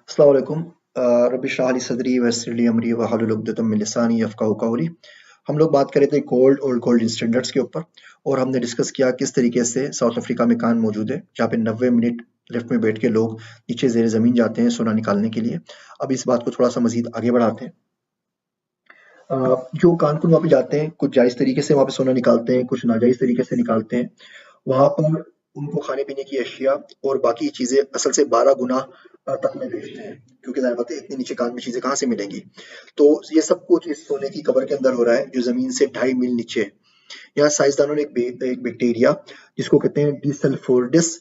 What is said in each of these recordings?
अस्सलाम वालेकुम। रब्बि इश्रह ली सदरी वयस्सिर ली अमरी वहलुल उक़दतम मिन लिसानी यफ़क़हू क़ौली। हम लोग बात कर रहे थे गोल्ड और गोल्ड स्टैंडर्ड्स के ऊपर, और हमने डिस्कस किया किस तरीके से साउथ अफ्रीका में कान मौजूद है जहाँ पे 90 मिनट लिफ्ट में बैठ के लोग नीचे ज़ेर ज़मीन जाते हैं सोना निकालने के लिए। अब इस बात को थोड़ा सा मज़ीद आगे बढ़ाते हैं। जो कानपुर वहाँ पे जाते हैं, कुछ जायज़ तरीके से वहाँ पे सोना निकालते हैं, कुछ नाजायज़ तरीके से निकालते हैं। वहाँ पर उनको खाने-पीने की अशिया और बाकी चीज़ें असल से 12 गुना तक में बेचते हैं, क्योंकि ज़ाहिर बात है इतनी नीचे कान में चीज़ें कहाँ से मिलेंगी। तो ये सब कुछ इस सोने की कबर के अंदर हो रहा है, जो ज़मीन से 2.5 मील नीचे है। यहाँ साइंसदानों ने एक बैक्टीरिया जिसको कहते हैं डिसल्फोर्डिस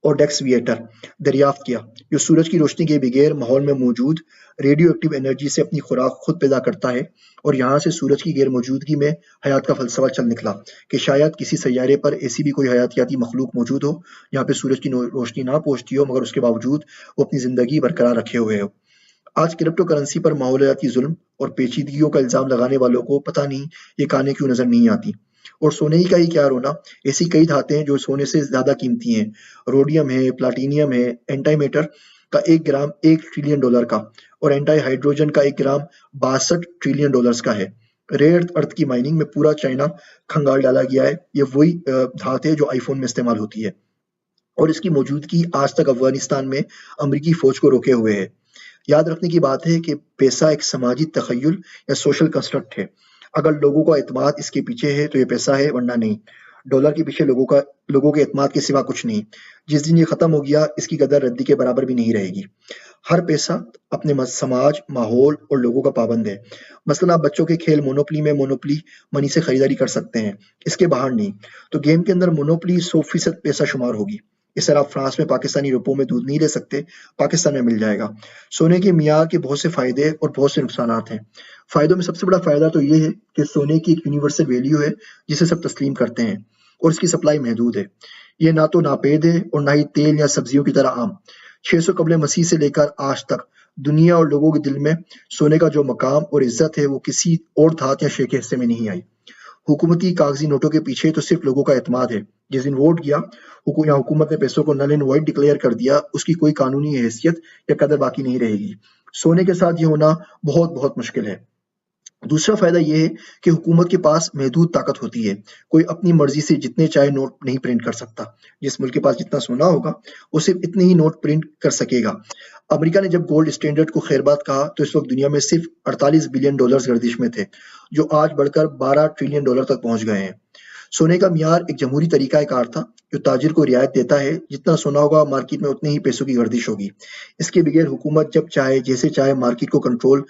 ओडेक्सविएटर दरियाफ्त किया, जो सूरज की रोशनी के बगैर माहौल में मौजूद रेडियो एक्टिव एनर्जी से अपनी खुराक खुद पैदा करता है। और यहाँ से सूरज की गैर मौजूदगी में हयात का फलसफा चल निकला कि शायद किसी सैयारे पर ऐसी भी कोई हयातियाती मखलूक मौजूद हो यहाँ पे सूरज की रोशनी ना पहुँचती हो, मगर उसके बावजूद वो अपनी ज़िंदगी बरकरार रखे हुए हो। आज क्रिप्टो करेंसी पर माहौलियाती जुल्म और पेचीदगियों का इल्ज़ाम लगाने वालों को पता नहीं ये कहानी क्यों नज़र नहीं आती। और सोने ही का ही क्या रोना, ऐसी कई धातें हैं जो सोने से ज़्यादा कीमती हैं। रोडियम है, प्लाटिनियम है, एंटीमैटर का 1 ग्राम $1 ट्रिलियन का, और एंटी हाइड्रोजन का 1 ग्राम $62 ट्रिलियन का है। रेयर अर्थ की माइनिंग में पूरा चाइना खंगाल डाला गया है। ये वही धात है जो आईफोन में इस्तेमाल होती है, और इसकी मौजूदगी आज तक अफगानिस्तान में अमरीकी फौज को रोके हुए है। याद रखने की बात है कि पैसा एक समाजी तखय्युल या सोशल कंस्ट्रक्ट है। अगर लोगों का एतमाद इसके पीछे है तो ये पैसा है, वरना नहीं। डॉलर के पीछे लोगों के एतमाद के सिवा कुछ नहीं। जिस दिन ये खत्म हो गया, इसकी कदर रद्दी के बराबर भी नहीं रहेगी। हर पैसा अपने समाज, माहौल और लोगों का पाबंद है। मसलन आप बच्चों के खेल मोनोपली मनी से खरीदारी कर सकते हैं, इसके बाहर नहीं। तो गेम के अंदर मोनोपली 100% पैसा शुमार होगी। इस तरह आप फ्रांस में पाकिस्तानी रुपयों में दूध नहीं ले सकते, पाकिस्तान में मिल जाएगा। सोने के मियार के बहुत से फायदे और बहुत से नुकसानात हैं। फायदों में सबसे बड़ा फायदा तो ये है कि सोने की एक यूनिवर्सल वैल्यू है जिसे सब तस्लीम करते हैं, और इसकी सप्लाई महदूद है। ये ना तो नापेद है और ना ही तेल या सब्जियों की तरह आम। 600 कबल मसीह से लेकर आज तक दुनिया और लोगों के दिल में सोने का जो मकाम और इज्जत है वो किसी और धात या शे के हिस्से में नहीं आई। हुकूमती कागजी नोटों के पीछे तो सिर्फ लोगों का एतमाद है। जिस दिन वोट गया या हुकूमत ने पैसों को नल एंड वाइड डिक्लेयर कर दिया, उसकी कोई कानूनी हैसियत या कदर बाकी नहीं रहेगी। सोने के साथ ये होना बहुत बहुत मुश्किल है। दूसरा फायदा ये है कि हुकूमत के पास महदूद ताकत होती है। कोई अपनी मर्जी से जितने चाहे नोट नहीं प्रिंट कर सकता। जिस मुल्क के पास जितना सोना होगा वो सिर्फ इतने ही नोट प्रिंट कर सकेगा। अमेरिका ने जब गोल्ड स्टैंडर्ड को खैरबाद कहा तो इस वक्त दुनिया में सिर्फ $48 बिलियन गर्दिश में थे, जो आज बढ़कर $12 ट्रिलियन तक पहुंच गए हैं। सोने का मियार एक जमहूरी तरीका कार था जो ताजिर को रियायत देता है, जितना सोना होगा मार्केट में उतने ही पैसों की गर्दिश होगी। इसके बगैर हुकूमत जब चाहे जैसे चाहे मार्केट को कंट्रोल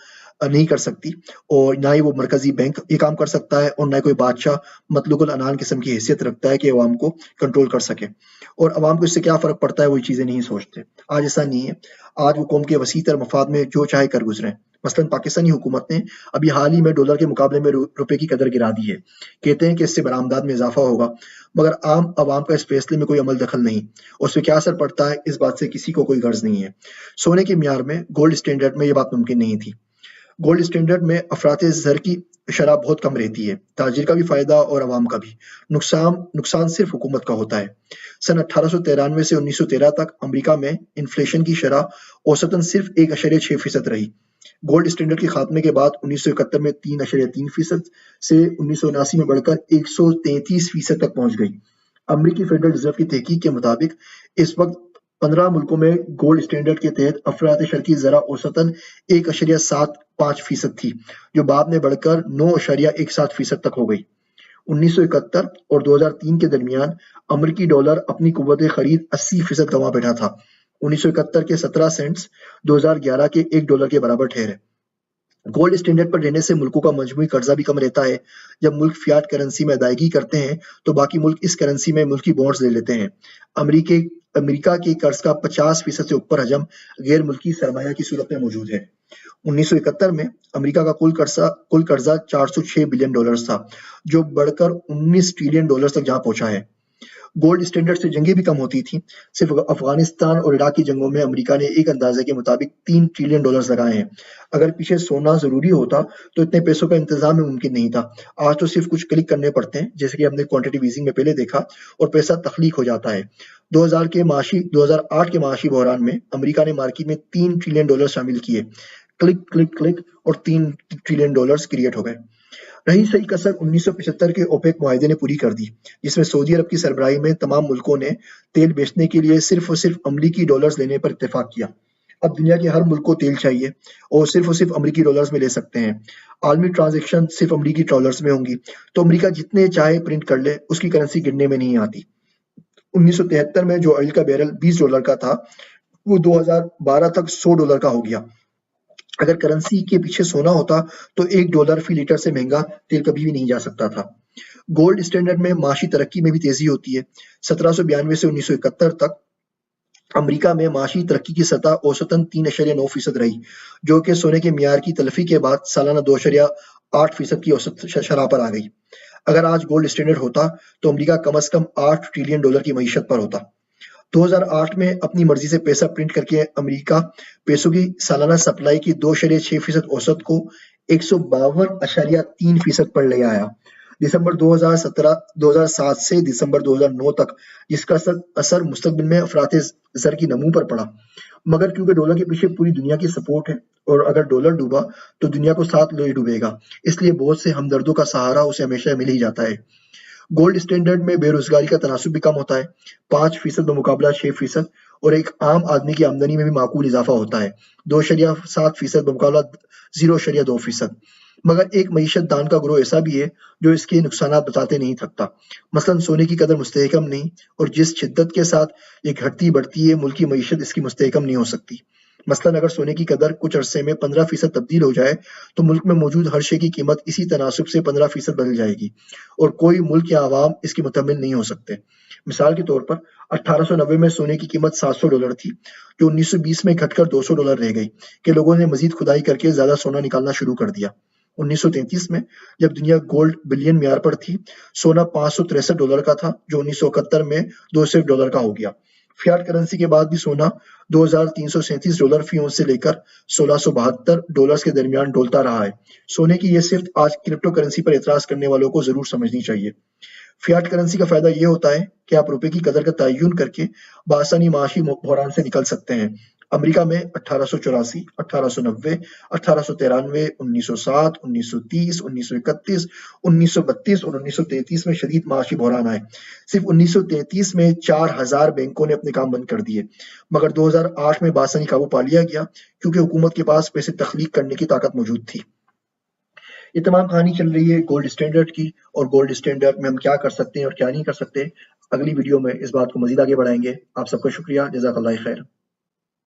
नहीं कर सकती, और ना ही वो मरकजी बैंक ये काम कर सकता है, और ना ही कोई बादशाह मतलुकुल अनान किस्म की हैसियत रखता है कि अवाम को कंट्रोल कर सके। और अवाम को इससे क्या फ़र्क पड़ता है, वो चीज़ें नहीं सोचते। आज ऐसा नहीं है। आज वो कौम के वसीतर मफाद में जो चाहे कर गुजरें। मसलन पाकिस्तानी हुकूमत ने अभी हाल ही में डॉलर के मुकाबले में रुपए की कदर गिरा दी है। कहते हैं कि इससे बरामदात में इजाफा होगा, मगर आम अवाम का इस फैसले में कोई अमल दखल नहीं, और उससे क्या असर पड़ता है इस बात से किसी को कोई गर्ज नहीं है। सोने के मियार में गोल्ड स्टैंडर्ड में ये बात मुमकिन नहीं थी। गोल्ड स्टैंडर्ड में अफरात ज़र की शरह बहुत कम रहती है। ताजिर का भी फायदा और अवाम का भी। नुकसान सिर्फ हुकूमत का होता है। सन 1893 से 1913 तक अमेरिका में इन्फ्लेशन की शरह औसतन सिर्फ 1.6% रही। गोल्ड स्टैंडर्ड के खात्मे के बाद 1971 में 3.3% से 1979 में बढ़कर 133% तक पहुंच गई। अमेरिकी फेडरल रिजर्व की तहकीक के मुताबिक इस वक्त 15 मुल्कों में गोल्ड स्टैंडर्ड के तहत अफरात शर की ज़रा औसतन 1.75% थी, जो बाद में बढ़कर 9.17% तक हो गई। 1971 और 2003 के दरमियान अमेरिकी डॉलर अपनी कुव्वत खरीद 80% गंवा बैठा था। 1971 के 17 सेंट्स 2011 के $1 के बराबर ठहरे। गोल्ड स्टैंडर्ड पर रहने से मुल्कों का मजमूई कर्जा भी कम रहता है। जब मुल्क फियाट करेंसी में अदायगी करते हैं तो बाकी मुल्क इस करेंसी में मुल्की बॉन्ड्स ले लेते हैं। अमेरिका के कर्ज का 50% से ऊपर हजम गैर मुल्की सरमाया की सूरत में मौजूद है। 1971 में अमेरिका का कुल कर्जा $406 बिलियन था, जो बढ़कर $19 ट्रिलियन तक जहां पहुंचा है। گولڈ اسٹینڈرڈ سے جنگیں بھی کم ہوتی تھیں. صرف افغانستان اور عراق کی جنگوں میں امریکہ نے ایک اندازے کے مطابق $3 ٹریلین لگائے ہیں. اگر پیچھے سونا ضروری ہوتا تو اتنے پیسوں کا انتظام ہی ممکن نہیں تھا. آج تو صرف کچھ کلک کرنے پڑتے ہیں، جیسے کہ ہم نے کوانٹیٹیو ایزنگ میں پہلے دیکھا، اور پیسہ تخلیق ہو جاتا ہے. 2008 کے معاشی بحران میں امریکہ نے مارکیٹ میں $3 ٹریلین شامل کیے. کلک کلک کلک اور $3 ٹریلین کریٹ ہو گئے. رہی صحیح کسر 1975 کے اوپیک معاہدے نے پوری کر دی، جس میں سعودی عرب کی سربراہی میں تمام ملکوں نے تیل بیچنے کے لیے صرف اور صرف امریکی ڈالرز لینے پر اتفاق کیا. اب دنیا کے ہر ملک کو تیل چاہیے اور صرف امریکی ڈالرز میں لے سکتے ہیں. عالمی ٹرانزیکشن صرف امریکی ڈالرز میں ہوں گی، تو امریکہ جتنے چاہے پرنٹ کر لے، اس کی کرنسی گرنے میں نہیں آتی. 1973 میں جو آئل کا بیرل $20 کا تھا، وہ 2012 تک $100 کا ہو گیا. اگر کرنسی کے پیچھے سونا ہوتا تو $1 فی لیٹر سے مہنگا تیل کبھی بھی نہیں جا سکتا تھا. گولڈ اسٹینڈرڈ میں معاشی ترقی میں بھی تیزی ہوتی ہے. 1792 سے 1971 تک امریکہ میں معاشی ترقی کی سطح اوسطاً 3.9% رہی، جو کہ سونے کے معیار کی تلفی کے بعد سالانہ 2.8% کی اوسط شرح پر آ گئی. اگر آج گولڈ اسٹینڈرڈ ہوتا تو امریکہ کم از کم $8 ٹریلین کی معیشت پر ہوتا. 2008 میں اپنی مرضی سے پیسہ پرنٹ کر کے امریکہ پیسوں کی سالانہ سپلائی کی 2.6% اوسط کو 152.3% پر لے آیا. دسمبر 2007 سے دسمبر 2009 تک جس کا اثر مستقبل میں افراط زر کی نمو پر پڑا، مگر کیونکہ ڈالر کے پیچھے پوری دنیا کی سپورٹ ہے اور اگر ڈالر ڈوبا تو دنیا کو ساتھ لے ڈوبے گا، اس لیے بہت سے ہمدردوں کا سہارا اسے ہمیشہ مل ہی جاتا ہے. گولڈ اسٹینڈرڈ میں بے روزگاری کا تناسب بھی کم ہوتا ہے، 5% بمقابلہ 6%، اور ایک عام آدمی کی آمدنی میں بھی معقول اضافہ ہوتا ہے، 2.7% بمقابلہ 0.2%. مگر ایک معیشت دان کا گروہ ایسا بھی ہے جو اس کے نقصانات بتاتے نہیں تھکتا. مثلاً سونے کی قدر مستحکم نہیں، اور جس شدت کے ساتھ یہ گھٹتی بڑھتی ہے، ملک کی معیشت اس کی مستحکم نہیں ہو سکتی. مثلاً اگر سونے کی قدر کچھ عرصے میں 15% تبدیل ہو جائے تو ملک میں موجود ہر شے کی قیمت اسی تناسب سے 15% بدل جائے گی، اور کوئی ملک یا عوام اس کی متحمل نہیں ہو سکتے. مثال کے طور پر 1890 میں سونے کی قیمت $700 تھی، جو 1920 میں گھٹ کر $200 رہ گئی کہ لوگوں نے مزید کھدائی کر کے زیادہ سونا نکالنا شروع کر دیا. 1933 میں جب دنیا گولڈ بلین معیار پر تھی، سونا $563 کا تھا، جو 1971 میں $200 کا ہو گیا. فیاٹ کرنسی کے بعد بھی سونا $2337 فی اونس سے لے کر $1672 کے درمیان ڈولتا رہا ہے. سونے کی یہ صرف آج کرپٹو کرنسی پر اعتراض کرنے والوں کو ضرور سمجھنی چاہیے. فیاٹ کرنسی کا فائدہ یہ ہوتا ہے کہ آپ روپے کی قدر کا تعین کر کے بآسانی معاشی بحران سے نکل سکتے ہیں. امریکہ میں 1884، 1890، 1893، 1907، 1930، 1931، 1932 اور 1933 میں شدید معاشی بحران آئے. صرف 1933 میں 4000 بینکوں نے اپنے کام بند کر دیے، مگر 2008 میں بآسانی قابو پا لیا گیا کیونکہ حکومت کے پاس پیسے تخلیق کرنے کی طاقت موجود تھی. یہ تمام کہانی چل رہی ہے گولڈ اسٹینڈرڈ کی، اور گولڈ اسٹینڈرڈ میں ہم کیا کر سکتے ہیں اور کیا نہیں کر سکتے. اگلی ویڈیو میں اس بات کو مزید آگے بڑھائیں گے. آپ سب کا شکریہ. جزاک اللہ خیر.